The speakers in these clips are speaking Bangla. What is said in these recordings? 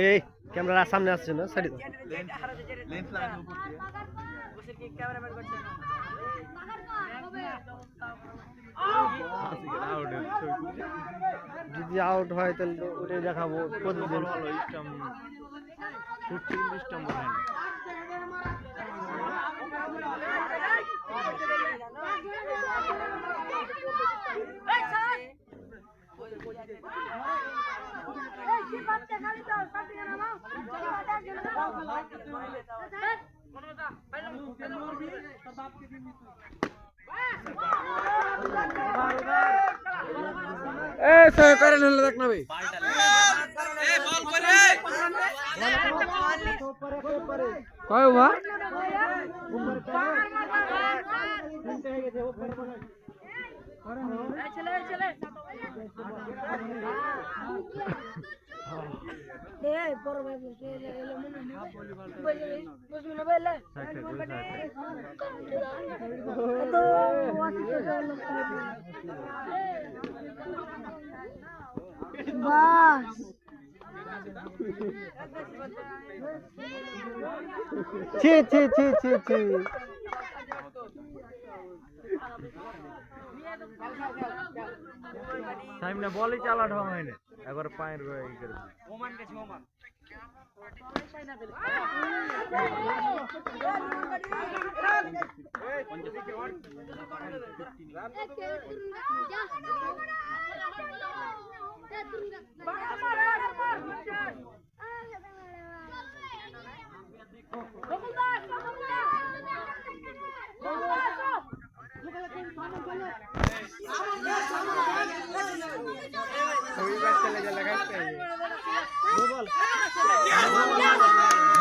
এই ক্যামেরার সামনে আসছে না সাইডে যদি আউট হয় তাহলে তো ওটাই দেখাবো প্রতিদিন। দেখ না ভাই কয় ওভার ছি ছি ছি ছি ছি সামনে বলই চালা ঢং হয়নি একবার পায়ের ই করে ওমান গেছে ওমান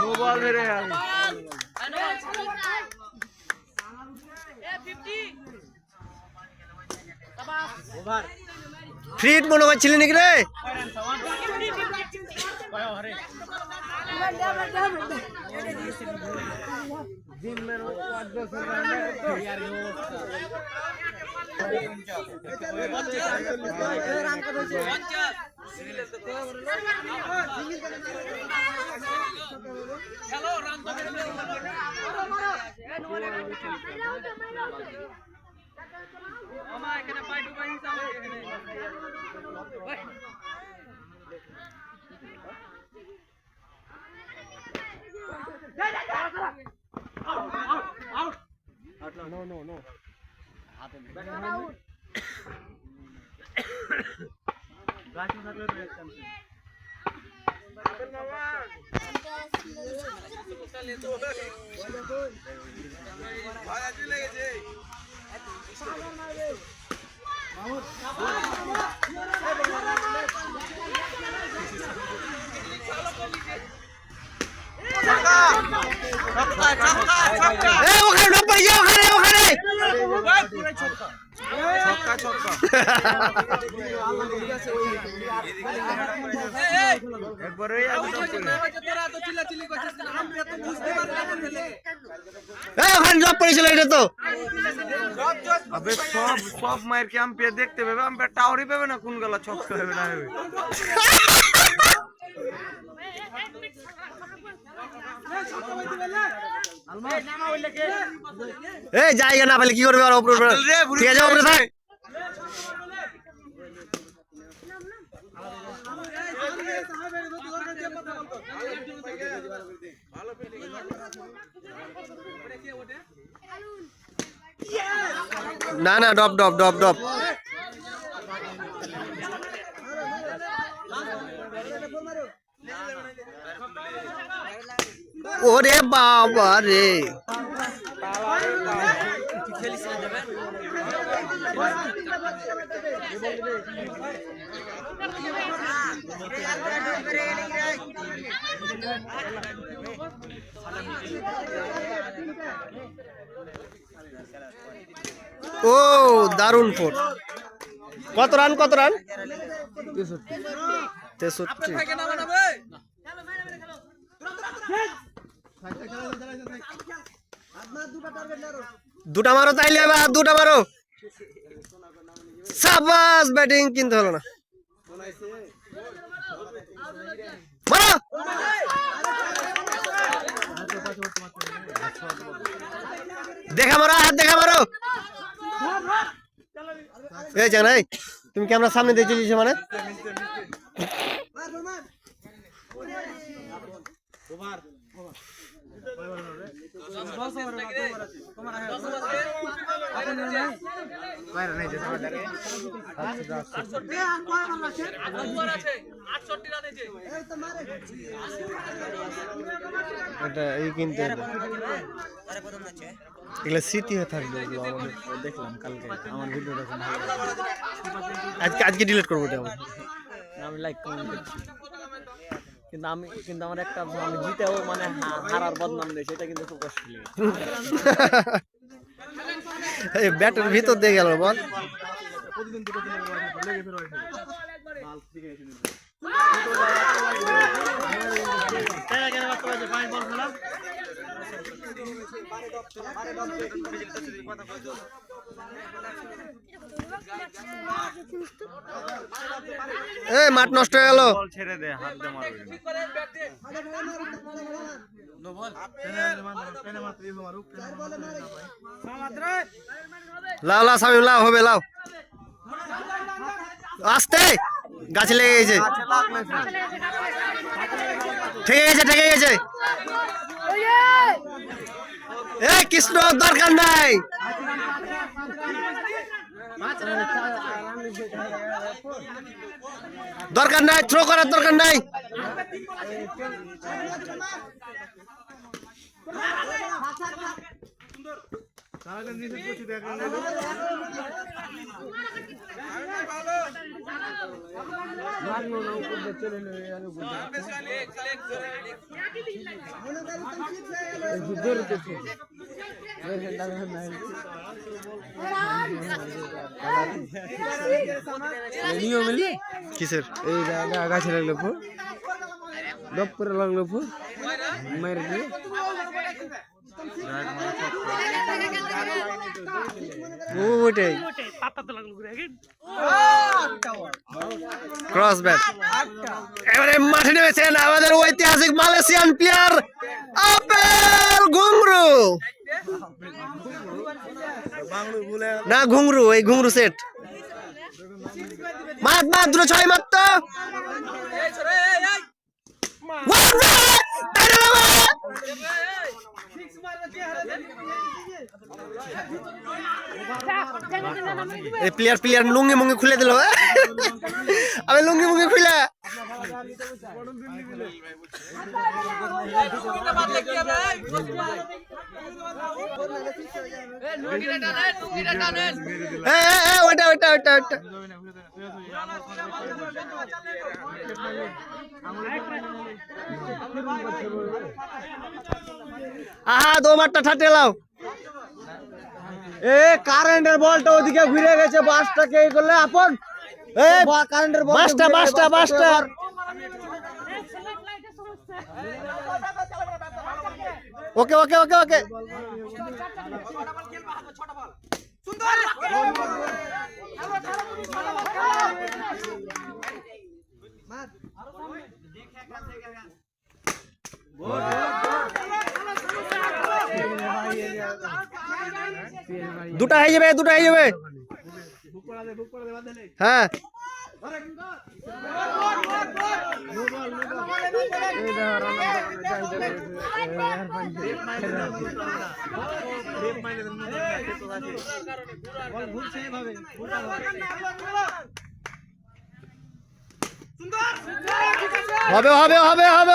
मोबाइल मेरे यार फ्रीट মনে করছিলি নাকি রে दिन में 5-10 यार No. সব মায়ের কি আম্পায়ার দেখতে পাবে আম্পায়ার টাওয়ারই পাবে না কোন গলা ছক্কা হবে না হবে এই জায়গা না পেলে কি করবে আর উপরে ঠিক আছে উপরে থাক না না ডপ ডপ ডপ ডপ ওরে বাবা রে ও দারুণ ফোট কত রান 63 দুটা মারো তাইলে এবার দুটা মারো সাবাস ব্যাটিং কিন্তু হলো না মারো দেখা মারো হাত দেখা মারো এই জানাই তুমি ক্যামেরার সামনে দিয়ে চলেছো মানে এটা এই কিন্তু এগুলো স্মৃতি হয়ে থাকবে দেখলাম কালকে আমার ভিডিওটা খুব ভালো আজকে ডিলিট করবো এটা আমি লাইক কমেন্ট করছি কিন্তু আমার একটা আমি জিতেও মানে হারার বদনাম দেয় সেটা কিন্তু খুব কষ্ট লাগে এই ব্যাটের ভিতর দিয়ে গেল বল এই মাঠ নষ্ট হয়ে গেল ছেড়ে দে হাত দে মারবে লাও লাও সামিম লাও হবে লাও আস্তে গাছে লেগে গেছে ঠেকে গেছে এই কৃষ্ণ দরকার নাই থ্রো করার দরকার নাই কিসের এই গাছে লাগলো ফুল ডপ করে লাগলো ফুল মেরে দিয়ে ওইটাই ক্রস ব্যাট এবারে মাঠে নেমেছেন আমাদের ঐতিহাসিক মালয়েশিয়ান প্লেয়ার আপেল ঘুংরু না ঘুংরু এই ঘুংরু সেট মাত দুটো ছয় মাত্র প্লেয়ার লুঙ্গি মুঙ্গি খুলে দিল আমি লুঙ্গি মুঙ্গি খুলে ওটা আহা দো মারটা ঠাটে লাও এ কারেন্টের বলটা ওদিকে ঘুরে গেছে বাসটাকে এই করলে আপন এ কারেন্টের বল বাসটা ওকে সুন্দর দুটা হয়ে যাবে হ্যাঁ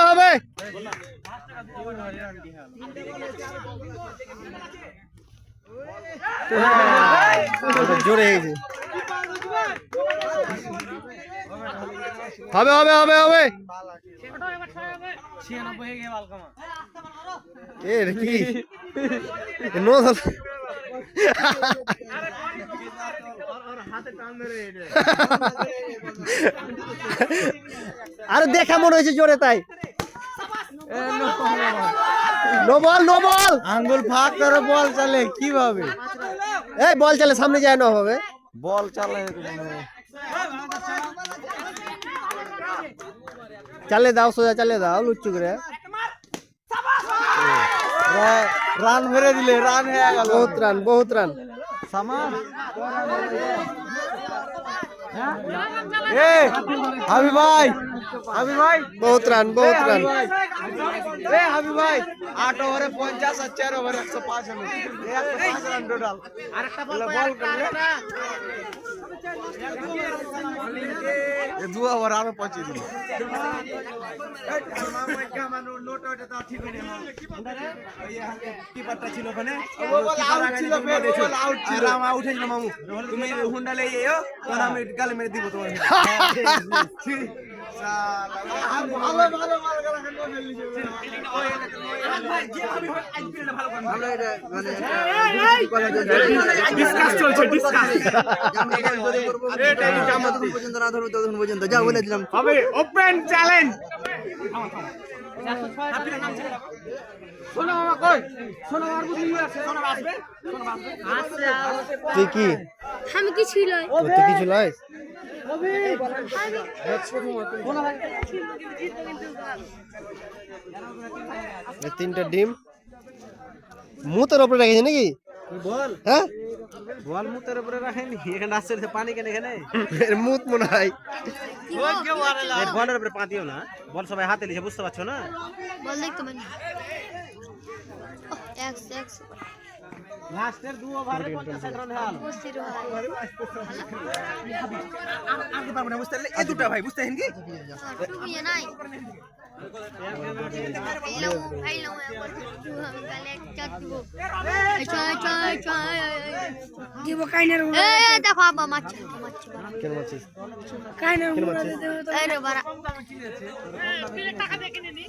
হবে জোরে হয়েছে হবে আরে দেখা মনে হয়েছে জোরে তাই নো বল নো বল আঙ্গুল ফাঁক করে বল চালে কিভাবে এই বল চলে সামনে যায় না হবে বল চালে চালে দাও সোজা চালে দাও লুচ্চু করে রান মেরে দিলে রান হয়ে গেল বহুত রান সামান এ হাবি ভাই বহুত রান এ হাবি ভাই 8 ওভারে 50 আর 4 ওভারে 105 রান 105 রান টোটাল আরেকটা বল করলে এ 2 ওভার আরো 25 দিল কিপারটা ছিল ওখানে আউট ছিল আউট হয়েছিল মামু তুমি হুন্ডা লই যাও তখন আমি গালে মেরে দিব তোমার ওপেন চ্যালেঞ্জ তুই কি আমি কি ছিল তুই কিছু লয় তিনটা ডিম মুতের উপরে রেখেছে নাকি বল হ্যাঁ বল মুতের উপরে রাখেনি এখানে আসছে পানি কেন এখানে মুত মনে হয় বলের উপরে পা দিও না বল সবাই হাতে লিখে বুঝতে পারছো না বল দেখতে পারি এক্স এক্স লাস্টের 2 ওভারে 50 রান হল বসির আগে পারবো না বুঝতে পারলে এই দুটো ভাই বুঝতে হেন কি তুমি নাই ফাইলো একবার আমি গালে চাট দিব দিব কাইনার দেখো আবা মাছ কেন মাছিস কাইনার কেন মাছিস আরে বারা টাকা দেখে নি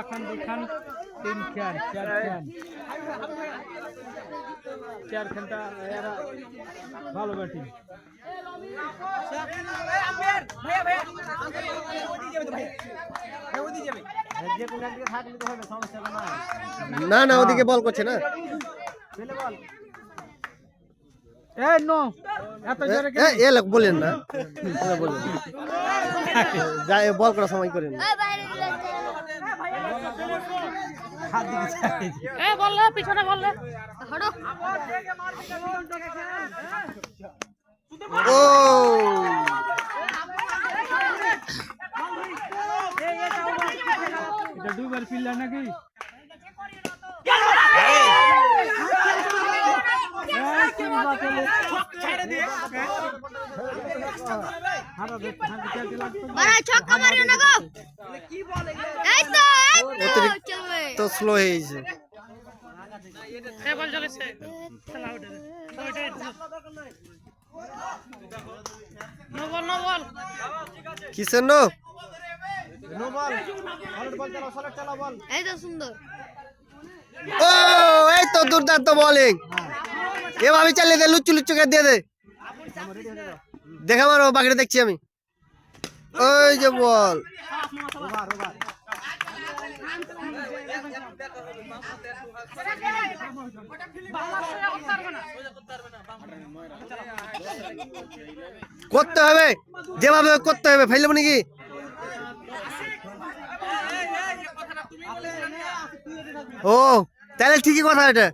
এখন দুখান 3 খান 4 খান 4 খানটা এরা ভালো ব্যাটিং না না ওদিকে বল করছে না এই নো এত জোরে এ লোক বলেন না বলেন যাই বল করার সময় করেন বললে পিছনে বললে হড়ো ও এটা দুইবার পিল্লা নাকি বারা ছক্কা মারিও না গো এই তো চলবে তো স্লো হয়ে গেছে এ বল চলেছে খেলা উঠে নো বল কিসের নো নো বল অলরেডি বল চালাও সলেট চালাও বল এই তো সুন্দর ও এই তো দুর্দান্ত বোলিং এভাবে চালিয়ে দে লুচ্চু লুচ্চু করে দিয়ে দে দেখা মারো বাকিটা দেখছি আমি ওই যে বল করতে হবে যেভাবে করতে হবে ফেললে নাকি ও তাহলে ঠিকই কথা এটা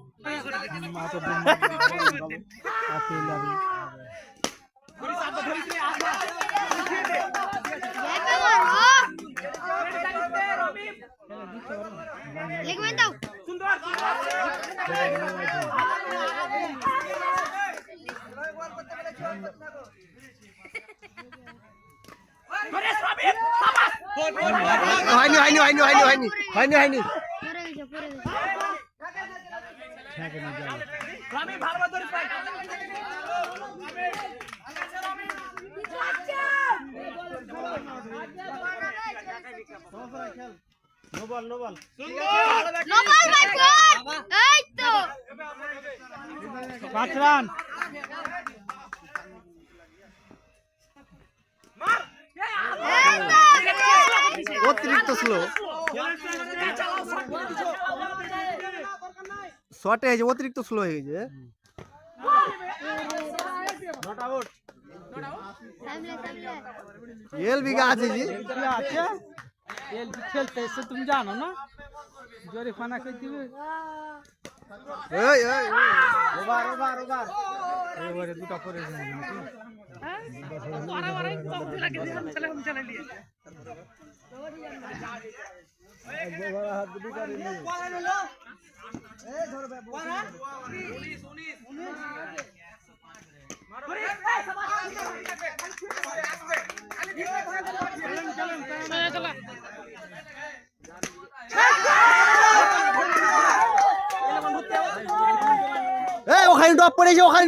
লিখবেন দাও হয়নি হয়নি হয়নি হয়নি হয়নি হয়নি হয়নি পরে গেছে পরে গেছে নোবেল মাই গড এই তো 5 রান অতিরিক্ত স্লো শর্টে হয়েছে অতিরিক্ত স্লো হয়ে গেছে এল বিঘা আছে জি আছে এল খেলতে এসে তুমি জানো না জোরে ফানা করে দিবে এই এই ওভার এবারে দুটো করে যায় এই ওখানে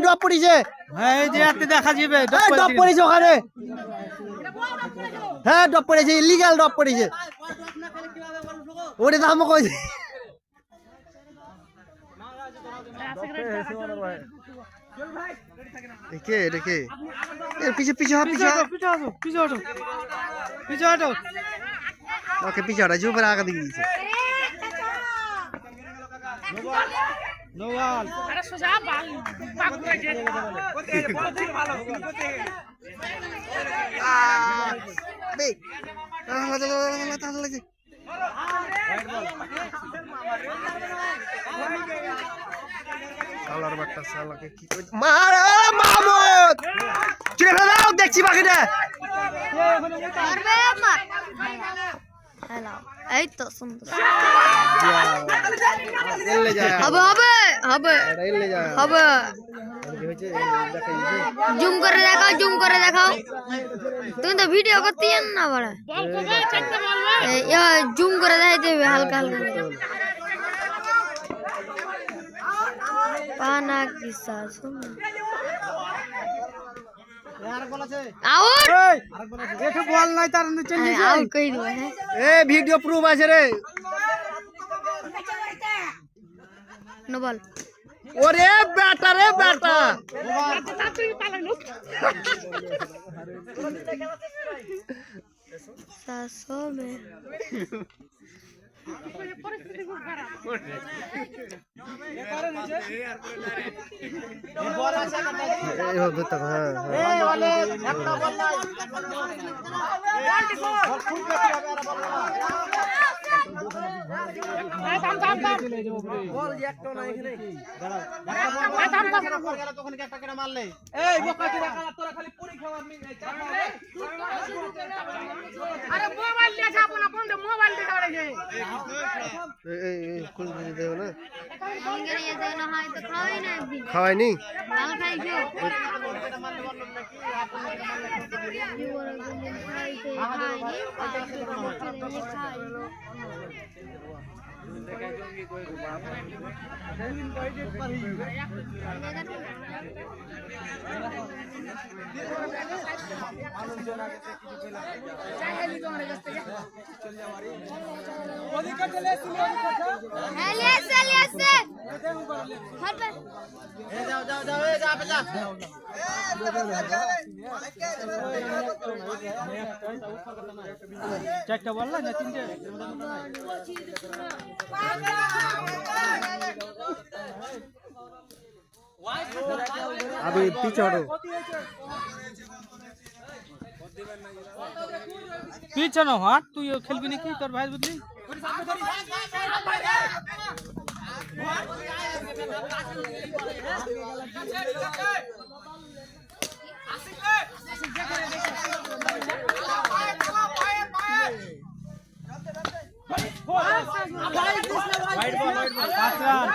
ড্রপ পড়েছে হ্যাঁ এই যে এতে দেখা যাবে ড্রপ পড়েছে ওখানে হ্যাঁ ড্রপ পড়েছে ইলিগাল ড্রপ পড়েছে ওটা দাম কইছে দেখে এর পিছে হটো ওকে পিছে হটো জুপের আগা দিকে দিয়েছে নোবাল আরে সোজা পাক করেছে বেক লাগছে সালার বাট্টা সালাকে কি কই মার মাহমুদ চলে দাও দেখছি বাকিটা মারবে মার হ্যালো এই তো সুন্দর এলে যায় হবে হবে হবে এটা এলে যায় হবে কি হয়েছে দেখাই জুম করে দেখাও তুমি তো ভিডিও করতে জান না বড় বল কবে চেকতে বলবে জুম করে দেখাইতে হবে হালকা হালকা পানা কি সাস আউট একটু বল নাই তার নিচে আউট কই দিবা হ্যাঁ এ ভিডিও প্রুফ আছে রে নো বল ওরে বেটা রে বেটা তাড়াতাড়ি পালাইলো सासों में পরিস্থিতি খুব খারাপ এই হবে তো হ্যাঁ এই ওলে একটা বল নাই থাম বল একটা না এখানে দাঁড়াও বল তখন একটা করে মারলে এই বোকা কি রাখা তোরা খালি পুরি খাওয়ার নি আরে মোবাইল নিয়ে ছাপ না বন্ধ মোবাইল দিতে পারে এই কুল দিয়ে দেও না इंगे ये देना है तो खाओ ही ना एक दिन খাওয়াই নি दाल खाई जो ये बोल दिन खाई थे खाई नहीं खाई চারটা বল না তিনটে अभी पीछे हटो पीछे ना हाथ तू ये खेल भी नहीं की तोर भाई बुद्धि वाइड बॉल 5 रन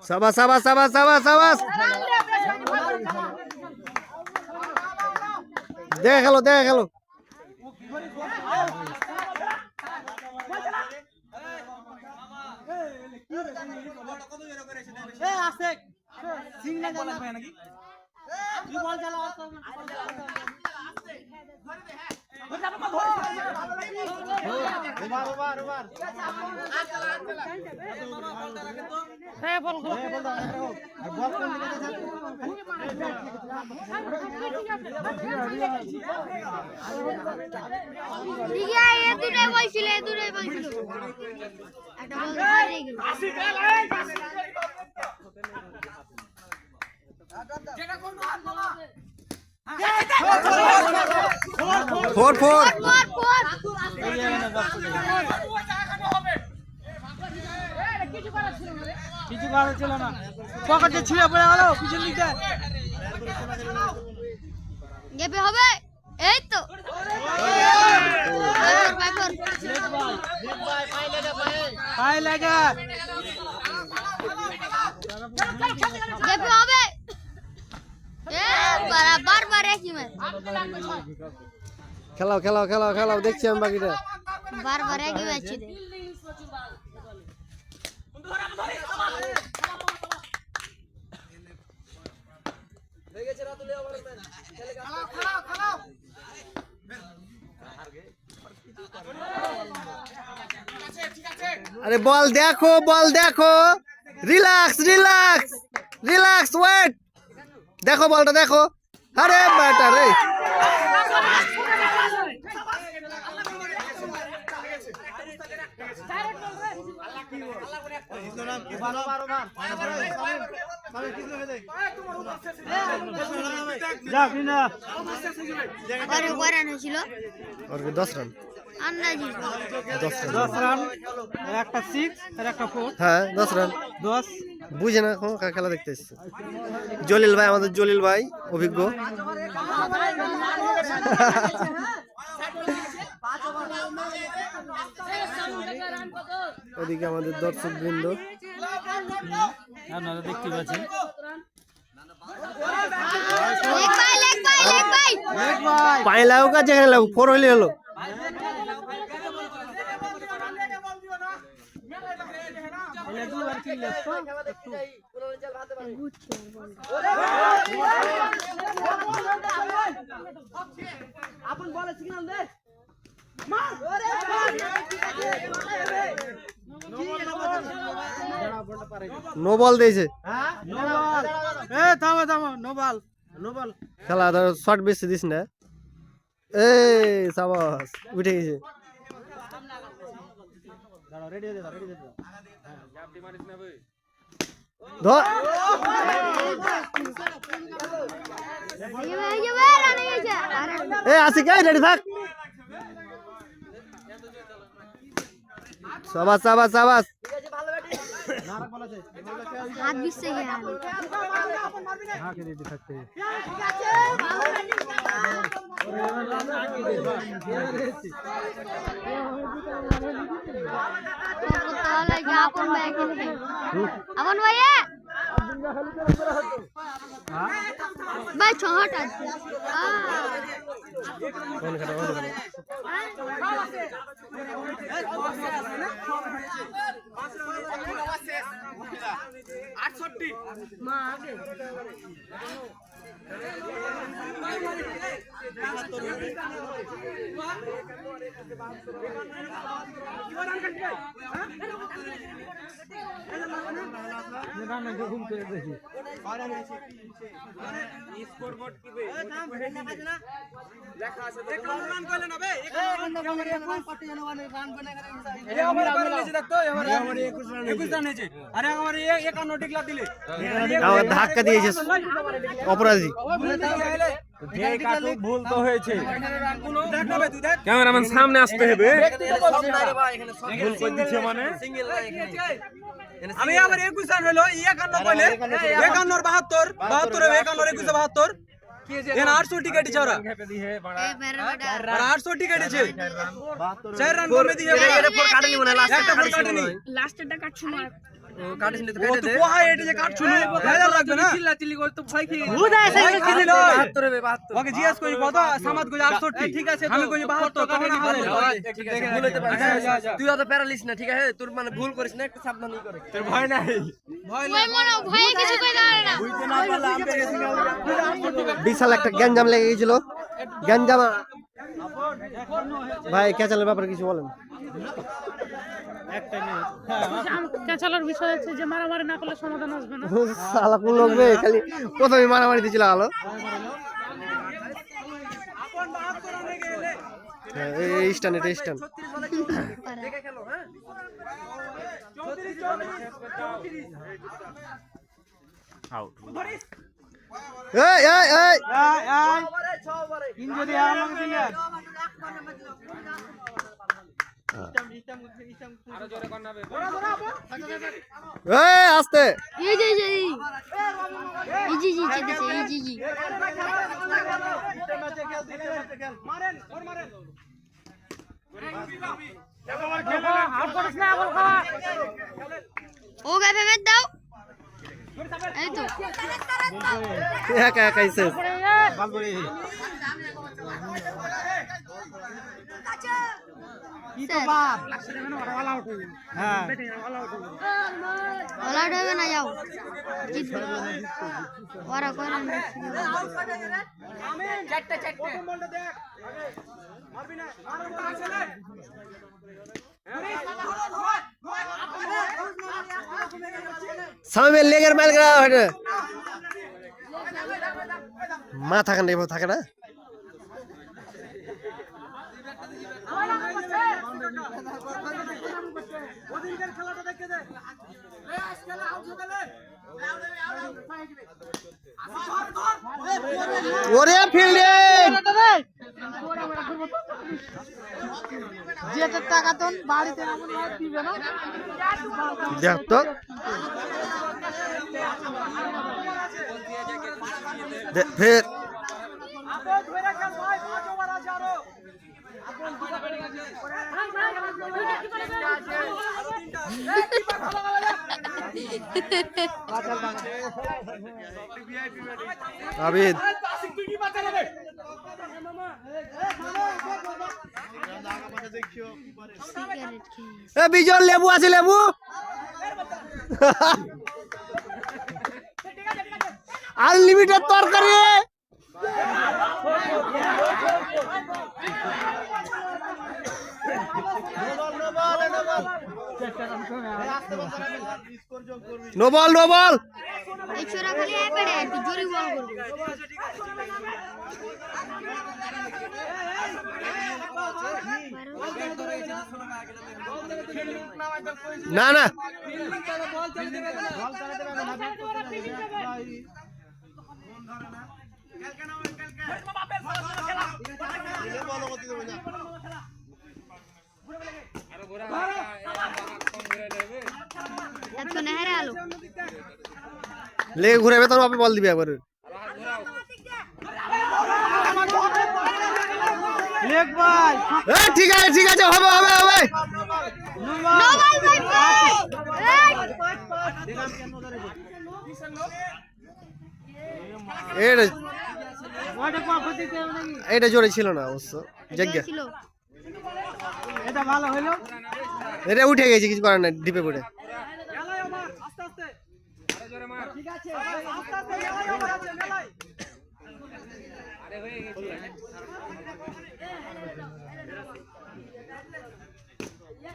সাবাস সাবাস সাবাস সাবাস সাবাস দেখে খেলো দেখে খেলো ये दूरे বলছিল এ দূরে বলছিল একটা বল ধরে গেল ফোর ফোর কিছু করার ছিল না পকেটে ছিঁড়ে পড়ে গেল পিছন দিকে গেবে হবে এই তো পায়ে লাগা গেবে হবে এ বরাবর বারে কি মে খেলাও খেলাও খেলাও খেলাও দেখছি আমি বাকিটা বারবার একই ম্যাচ দে अरे बॉल देखो रिलैक्स रिलैक्स रिलैक्स वेट देखो बॉल तो देखो अरे बेटा रे और ওরান ছিল और 10 रन আন্দাজি 10 রান একটা 6 আর একটা 4 হ্যাঁ 10 রান 10 বুঝে না কোন খেলা দেখতে এসেছে জলিল ভাই আমাদের জলিল ভাই অভিজ্ঞ ওদিকে আমাদের দর্শক বৃন্দ আপনারা দেখতে পাচ্ছেন লেগ ভাই পায়ে লাগুক আর যেখানে লাগুক 4 হইলে হলো আপন বলে সিগন্যাল দে নো বল দিয়েছে থামো থামো নো বল খেলা ধর শর্ট বেশি দিস না এই সাবাস উঠে গেছে ধর এ আসিক এই রেডি থাক সাবাস সাবাস সাবাস হাত বিছে গিয়া হাকে দিতে থাকতে তাহলে আপন ভাই আপন ভাই ভাই ছহট আছে কোন খেলা কোন খেলা ধাক্কা দিয়েছে অপরাধী ভুল তো হয়েছে ক্যামেরাম্যান সামনে আসতে হবে ভুল করে দিচ্ছে মানে আমি আবার 21 রান হলো 51 বলে 51 72 72 51 21 72 এন 800 टिकट छौरा ए मेरा बेटा और 800 टिकट छे 4 रन कमे दिए এটা ফোর কাটেনি মনে লাস্ট একটা বল কাটেনি লাস্টেরটা কাটছু না কাটেনি তো ও তো কোহা এটি যে কাট শুনে ফায়দা লাগবে না চিল্লা চিল্লি করে তো ভয় খেয়ে ভূত আছে চিনি লয় 72 রে 72 ওকে জিজ্ঞেস করি কত সামাদ কই 68 ঠিক আছে আমি কই 72 কখন হবে ভুল হতে পারে তুই অত প্যারালিস না ঠিক আছে তোর মানে ভুল করিস না একটু সাবধানই করে তোর ভয় নাই ওই মনে ভয় কিছু কই দাঁড়ায় না বুঝতে না পারলে আমি গেছি বিশাল একটা গ্যাঞ্জাম লেগে গেছিল গ্যাঞ্জাম ভাই ক্যাচালের ব্যাপারে কিছু বলেন ক্যাচালার বিষয় আছে যে মারামারি না করলে সমাধান আসবে না সালা কোন লোক রে খালি প্রথমে মারামারি দিছিল আলো এই স্টান এটা স্টান এই এই এই ইনজুরি আমাকে দিলে এই আস্তে এই যে এই জি জি চেতেছে এই জি জি মারেন ওর মারেন ও গাবে বেদ দাও এই তো একা একা শেষ কি তো বাপ হ্যাঁ ওলা উঠবে না যাও জিতবে ওরা কই না চারটে প্রথম বলটা দেখ মারবি না মারবি আছে না সামনে লেগের মাইল করা হয় মাথা কান নেব থাকে না ওদিনকার খেলাটা দেখে দে খেলা আউট হয়ে গেলে ওরে ফিল্ডিং যেটা টাকা তো বাড়িতে না দিবে না দেখ তো ফের আপন ধরে খেল ভাই 5 ওভার আছে আরো আপন দুটো বেড়ে গেছে আবিদ তুই কি বাঁচা নেবে সিগারেট খেয়ে এ বিজল লেবু আছে লেবু আনলিমিটেড তরকারি নো বল নো বল এই ছোরা খালি এ পেড়ে একটু জোরে বল করবে না না এত না হারে আলো লেগে ঘুরাবে তোর বাপে বল দিবি একবার লেগ ভাই ঠিক আছে হবে হবে হবে নো বল ভাই এটা জোরে ছিল না অবশ্য জায়গা ছিল এটা ভালো হলো এটা উঠে গেছে কিছু করার নাই ডিপে পড়ে মেলাই ওভার আস্তে আস্তে আরে জোরে মার ঠিক আছে আস্তে আস্তে মেলাই ওভার আছে মেলাই আরে হয়ে গেছে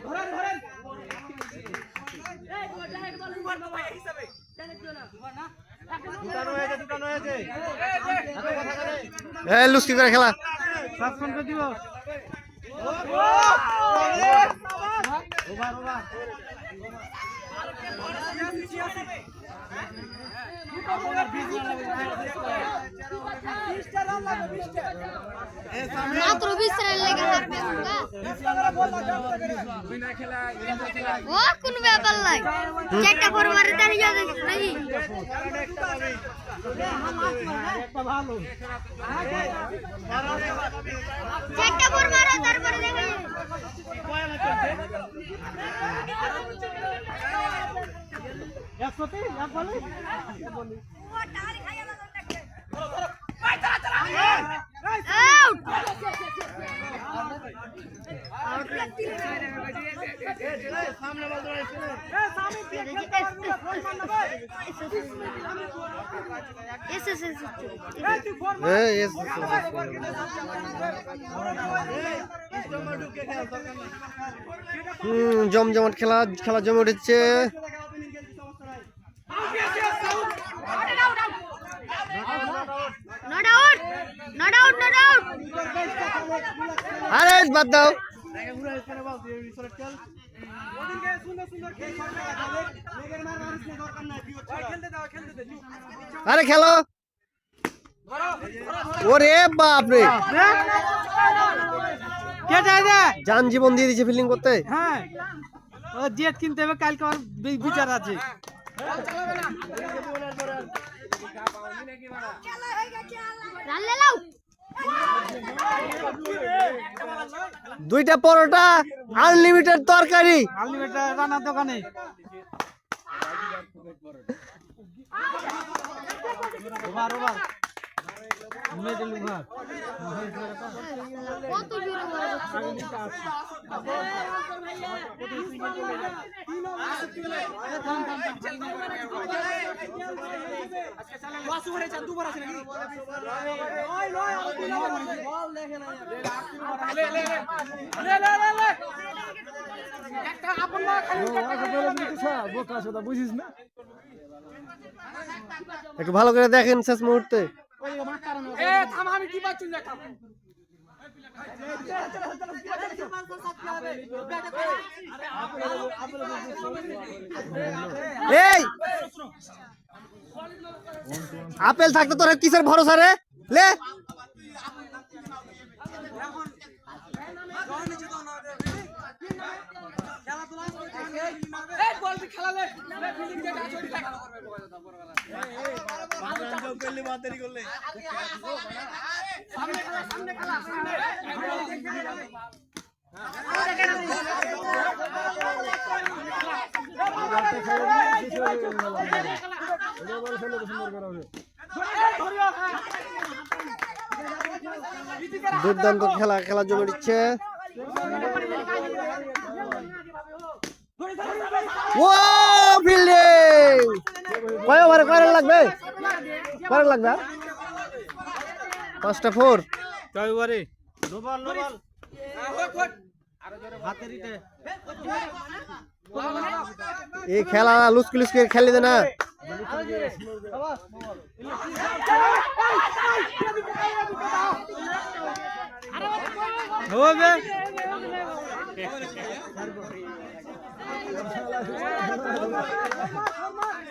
ধরেন ধরেন এই বল ডাইরেক্ট বল মার বাবা এই হিসাবে ডাইরেক্ট না না দুটানো হয়েছে এ লুস্কি করে খেলা সাসপেন্ড করে দিব মাত্র 20 রান লেগে হারবে ও কোন ব্যাপার নাই চারটা ফোর মারে দাঁড়িয়ে যাবে নাকি চারটা ফোর মারো তারপরে দেখা যাবে জমজমাট খেলা খেলা জমে উঠেছে। আরে বাদ দাও আরে খেলো ওরে বাপ রে জান জীবন দিয়ে দিয়েছে ফিল্ডিং করতে। হ্যাঁ ও জেট কিনতে হবে কালকে আমার বিচার আছে। দুইটা পরোটা আনলিমিটেড তরকারি আনলিমিটেড রান্নার দোকানে কত জোরে মারা বুঝিস না একটু ভালো করে দেখেন শেষ মুহূর্তে। এই আপেল থাকতে তোরা কিসের ভরসা রে লে দুর্দান্ত খেলা খেলা জমে দিচ্ছে। ও ফিল্ডিং কয় ওভারে কয় রান লাগবে? কয় রান লাগবে? 5টা 4 কয় ওভারে এই খেলা লুচকি লুচকি খেলি দে না। হবে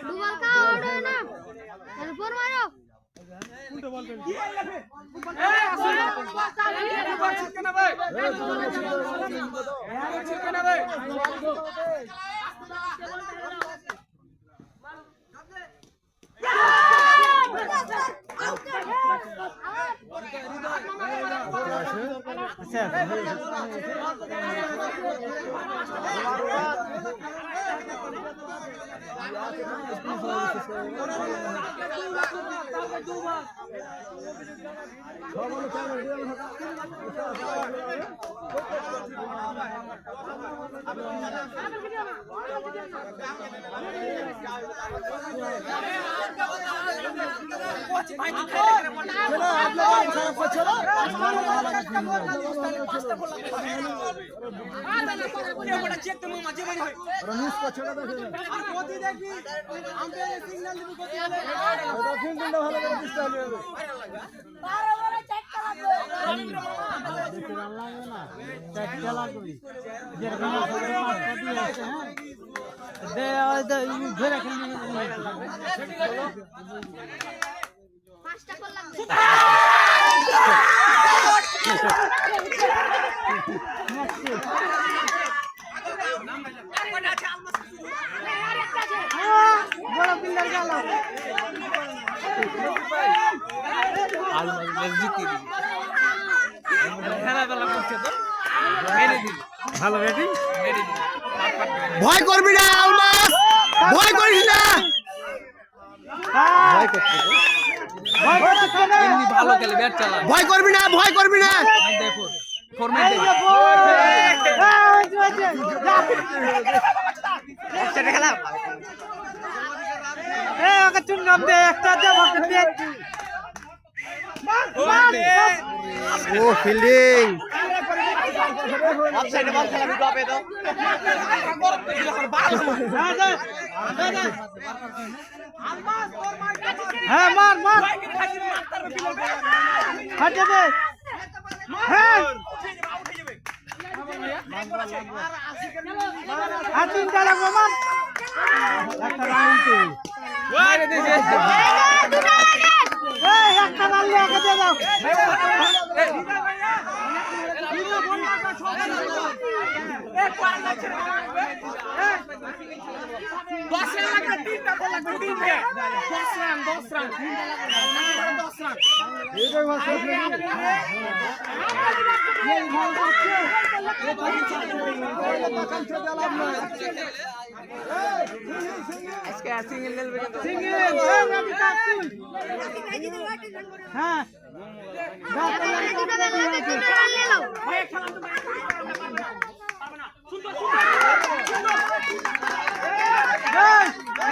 দুবার কা ওড়ে না ফোর মারো পাঁচটা কল লাগবে আলমাস ম্যাচ জিতিয়ে দিবি খেলাধুলা করছে তো মেরে দিবি ভালো ব্যাটিং মেরে দিবি ভয় করবি না আলমাস, ভয় করিস না। ভয় করছিস তো? এমনি ভালো খেলে ব্যাট চালা ভয় করবি না, ভয় করবি না। দেখো ফরম্যাট ও ফিল্ডিং, অফসাইডে বল খেলাবি টপে তো হ্যাঁ মার মার হাতে দে হ্যাঁ হাতিন চালা মার একটা রাউন্ড তো মারে দিয়েছে এই একটা মারলে আগে দিয়ে দাও আজকে সিঙ্গেল খেলবে হ্যাঁ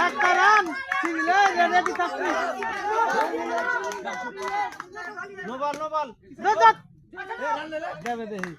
একটা রান সিঙ্গলে রেডি থাকবি নোবাল নোবাল দেবে দেখি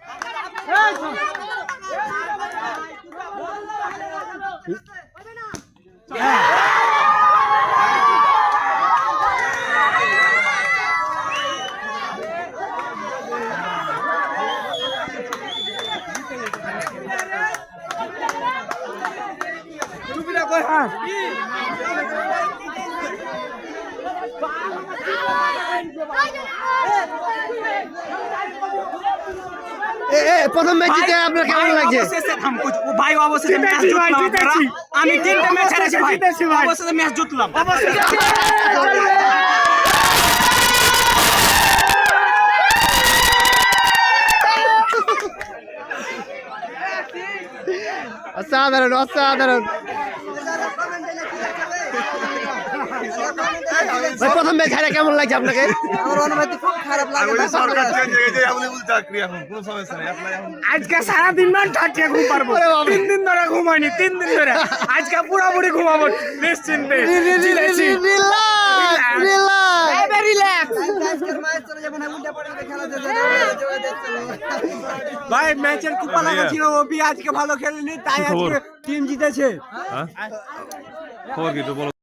প্রথম ম্যাচ জিতে আপনার কেমন লাগছে? ভাই অবশেষে ম্যাচ জিতলাম আমি 3টা ম্যাচ হেরেছি ভাই অবশেষে ম্যাচ জিতলাম অসাধারণ, অসাধারণ। ভাই প্রথম ম্যাচ হারে কেমন লাগছে আপনাকে? আমার অনুভূতি খুব খারাপ লাগে আজকে সারাদিন মান ঠাটিয়ে ঘুম পারবো 3 দিন ধরে ঘুমাইনি 3 দিন ধরে আজকে পুরোপুরি ঘুমাবো নিশ্চিন্তে ভাই ম্যাচের কুপা লাগাছিল ওবি আজকে ভালো খেলেনি তাই আজকে টিম জিতেছে। খবর কি একটু বলো।